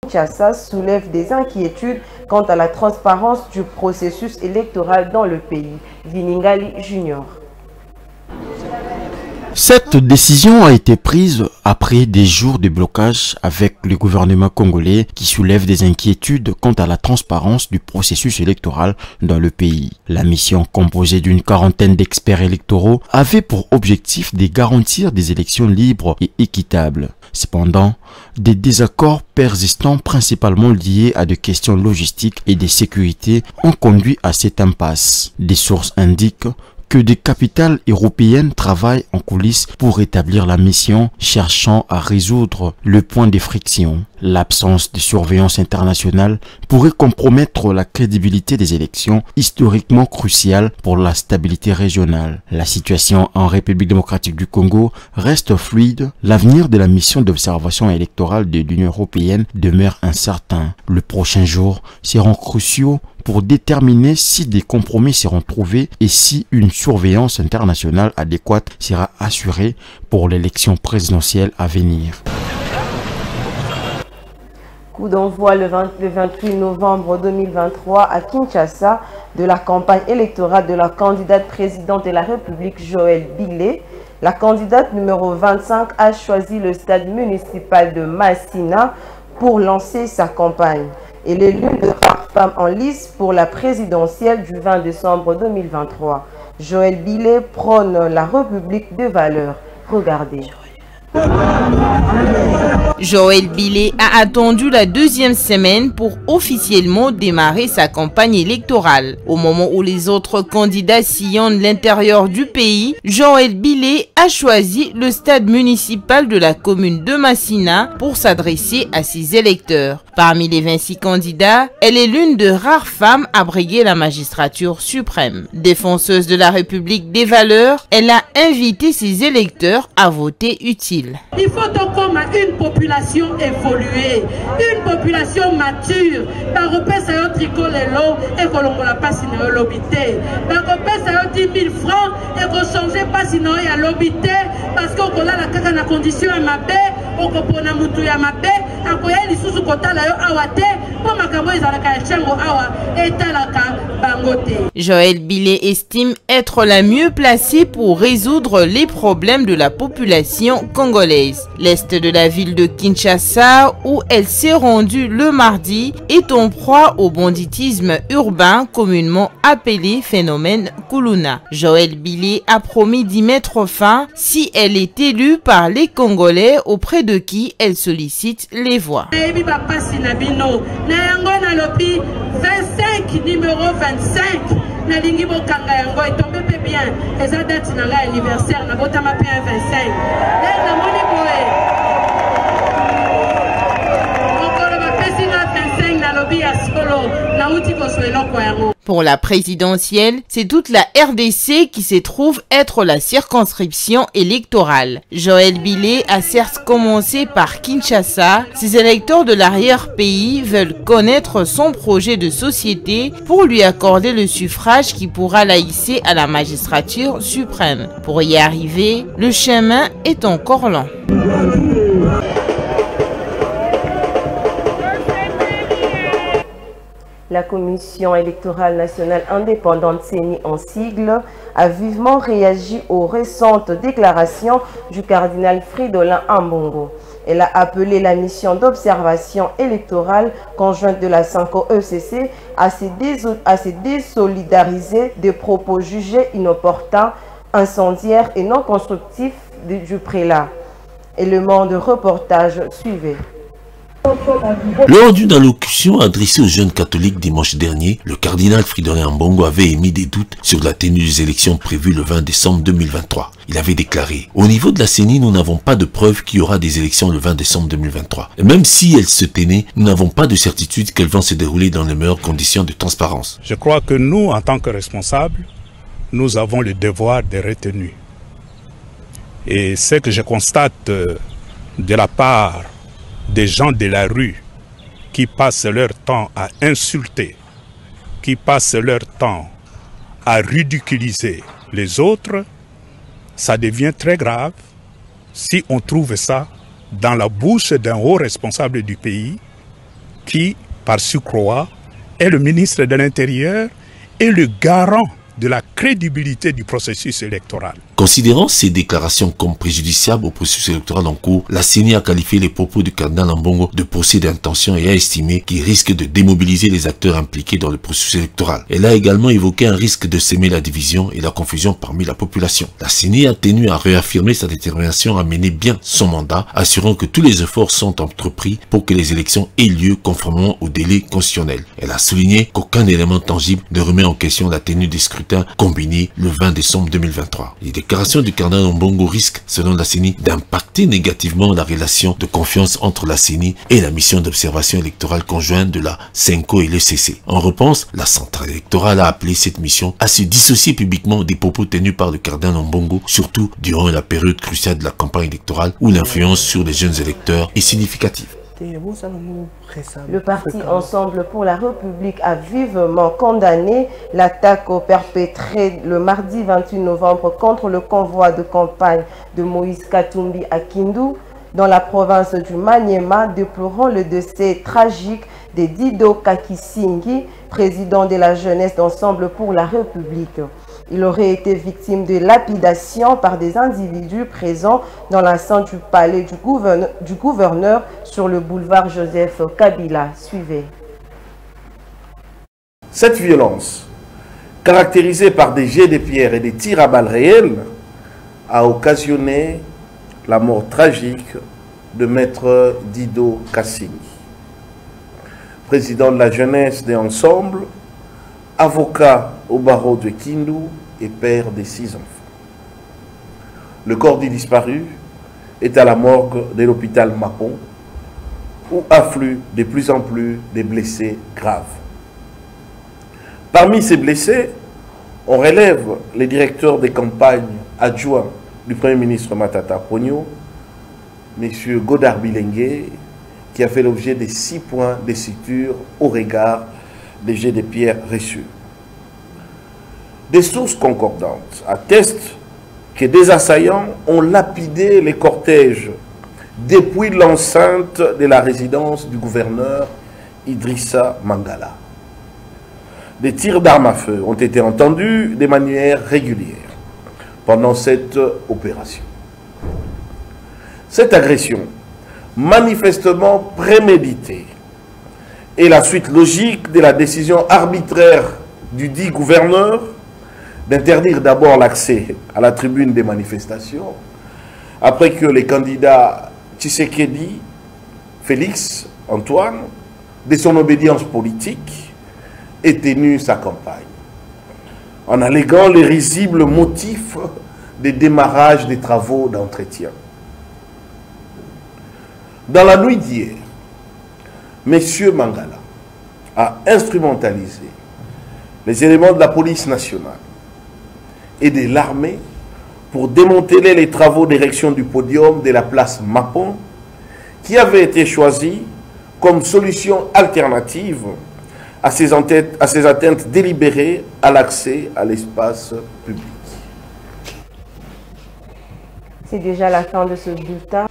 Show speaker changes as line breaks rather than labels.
Kinshasa soulève des inquiétudes quant à la transparence du processus électoral dans le pays. Viningali Junior.
Cette décision a été prise après des jours de blocage avec le gouvernement congolais qui soulève des inquiétudes quant à la transparence du processus électoral dans le pays. La mission, composée d'une quarantaine d'experts électoraux, avait pour objectif de garantir des élections libres et équitables. Cependant, des désaccords persistants principalement liés à des questions logistiques et de sécurité ont conduit à cette impasse. Des sources indiquent que des capitales européennes travaillent en coulisses pour établir la mission, cherchant à résoudre le point de friction. L'absence de surveillance internationale pourrait compromettre la crédibilité des élections, historiquement cruciales pour la stabilité régionale. La situation en République démocratique du Congo reste fluide. L'avenir de la mission d'observation électorale de l'Union européenne demeure incertain. Les prochains jours seront cruciaux pour déterminer si des compromis seront trouvés et si une surveillance internationale adéquate sera assurée pour l'élection présidentielle à venir.
Coup d'envoi le 28 novembre 2023 à Kinshasa de la campagne électorale de la candidate présidente de la République Joël Bilé. La candidate numéro 25 a choisi le stade municipal de Massina pour lancer sa campagne. Elle est l'une des rares femmes en lice pour la présidentielle du 20 décembre 2023. Joël Bilé prône la République de valeurs. Regardez.
Joël Bilé a attendu la deuxième semaine pour officiellement démarrer sa campagne électorale. Au moment où les autres candidats sillonnent l'intérieur du pays, Joël Bilé a choisi le stade municipal de la commune de Massina pour s'adresser à ses électeurs. Parmi les 26 candidats, elle est l'une de rares femmes à briguer la magistrature suprême. Défenseuse de la République des valeurs, elle a invité ses électeurs à voter utile.
Il faut donc comme une population évoluée, une population mature. Par repère, ça tricot les lots et qu'on ne l'a pas sinon l'obité. Par repère, ça 10 000 francs et qu'on ne change pas sinon il y a l'obité parce qu'on a la condition à ma baie, on comprend la moutou à ma baie, on connaît les sous-côtés là awate pour ma camo ils ont la cachengo awa et talaka bangote.
Joël Bilé estime être la mieux placée pour résoudre les problèmes de la population congolaise. L'est de la ville de Kinshasa, où elle s'est rendue le mardi, est en proie au banditisme urbain communément appelé phénomène Kuluna. Joël Bilé a promis d'y mettre fin si elle est élue par les Congolais auprès de qui elle sollicite les voix.
25 numéro 25 nalingi bokanga yango etombe pe bien eza date na ngai anniversaire na botama pe 25 na moni boye okolo bapesi nga 25 na lobi ya solo na uti koswe eloko yango.
Pour la présidentielle, c'est toute la RDC qui se trouve être la circonscription électorale. Joël Bilé a certes commencé par Kinshasa. Ses électeurs de l'arrière-pays veulent connaître son projet de société pour lui accorder le suffrage qui pourra la hisser à la magistrature suprême. Pour y arriver, le chemin est encore long.
La Commission électorale nationale indépendante CENI en sigle a vivement réagi aux récentes déclarations du cardinal Fridolin Ambongo. Elle a appelé la mission d'observation électorale conjointe de la 5 ECC à se désolidariser des propos jugés inopportuns, incendiaires et non constructifs du prélat. Élément de reportage suivait.
Lors d'une allocution adressée aux jeunes catholiques dimanche dernier, le cardinal Fridolin Ambongo avait émis des doutes sur la tenue des élections prévues le 20 décembre 2023. Il avait déclaré: au niveau de la CENI, nous n'avons pas de preuve qu'il y aura des élections le 20 décembre 2023. Et même si elles se tenaient, nous n'avons pas de certitude qu'elles vont se dérouler dans les meilleures conditions de transparence.
Je crois que nous, en tant que responsables, nous avons le devoir de retenue. Et ce que je constate de la part des gens de la rue qui passent leur temps à insulter, qui passent leur temps à ridiculiser les autres, ça devient très grave si on trouve ça dans la bouche d'un haut responsable du pays, qui, par surcroît, est le ministre de l'Intérieur et le garant de la crédibilité du processus électoral.
Considérant ces déclarations comme préjudiciables au processus électoral en cours, la CENI a qualifié les propos du cardinal Ambongo de procès d'intention et a estimé qu'il risque de démobiliser les acteurs impliqués dans le processus électoral. Elle a également évoqué un risque de semer la division et la confusion parmi la population. La CENI a tenu à réaffirmer sa détermination à mener bien son mandat, assurant que tous les efforts sont entrepris pour que les élections aient lieu conformément au délai constitutionnel. Elle a souligné qu'aucun élément tangible ne remet en question la tenue des scrutins combinés le 20 décembre 2023. Les déclarations du cardinal Ambongo risquent, selon la CENI, d'impacter négativement la relation de confiance entre la CENI et la mission d'observation électorale conjointe de la CENCO et l'ECC. En réponse, la centrale électorale a appelé cette mission à se dissocier publiquement des propos tenus par le cardinal Ambongo, surtout durant la période cruciale de la campagne électorale où l'influence sur les jeunes électeurs est significative.
Le parti Ensemble pour la République a vivement condamné l'attaque perpétrée le mardi 28 novembre contre le convoi de campagne de Moïse Katumbi à Kindu, dans la province du Maniema, déplorant le décès tragique de Dido Kakisingi, président de la jeunesse d'Ensemble pour la République. Il aurait été victime de lapidation par des individus présents dans l'enceinte du palais du gouverneur sur le boulevard Joseph Kabila. Suivez.
Cette violence, caractérisée par des jets de pierre et des tirs à balles réelles, a occasionné la mort tragique de maître Dido Kasingi, président de la jeunesse des Ensembles, avocat au barreau de Kindu et père de 6 enfants. Le corps du disparu est à la morgue de l'hôpital Mapon, où affluent de plus en plus des blessés graves. Parmi ces blessés, on relève les directeurs des campagnes adjoints du Premier ministre Matata Ponyo, M. Godard Bilengue, qui a fait l'objet de 6 points de suture au regard des jets de pierre reçus. Des sources concordantes attestent que des assaillants ont lapidé les cortèges depuis l'enceinte de la résidence du gouverneur Idrissa Mangala. Des tirs d'armes à feu ont été entendus de manière régulière pendant cette opération. Cette agression, manifestement préméditée, est la suite logique de la décision arbitraire du dit gouverneur d'interdire d'abord l'accès à la tribune des manifestations, après que les candidats Tshisekedi, Félix, Antoine, de son obédience politique, aient tenu sa campagne, en alléguant les risibles motifs de démarrage des travaux d'entretien. Dans la nuit d'hier, M. Mangala a instrumentalisé les éléments de la police nationale et de l'armée pour démanteler les travaux d'érection du podium de la place Mapon, qui avait été choisi comme solution alternative à ces atteintes délibérées à l'accès à l'espace public.
C'est déjà la fin de ce bulletin.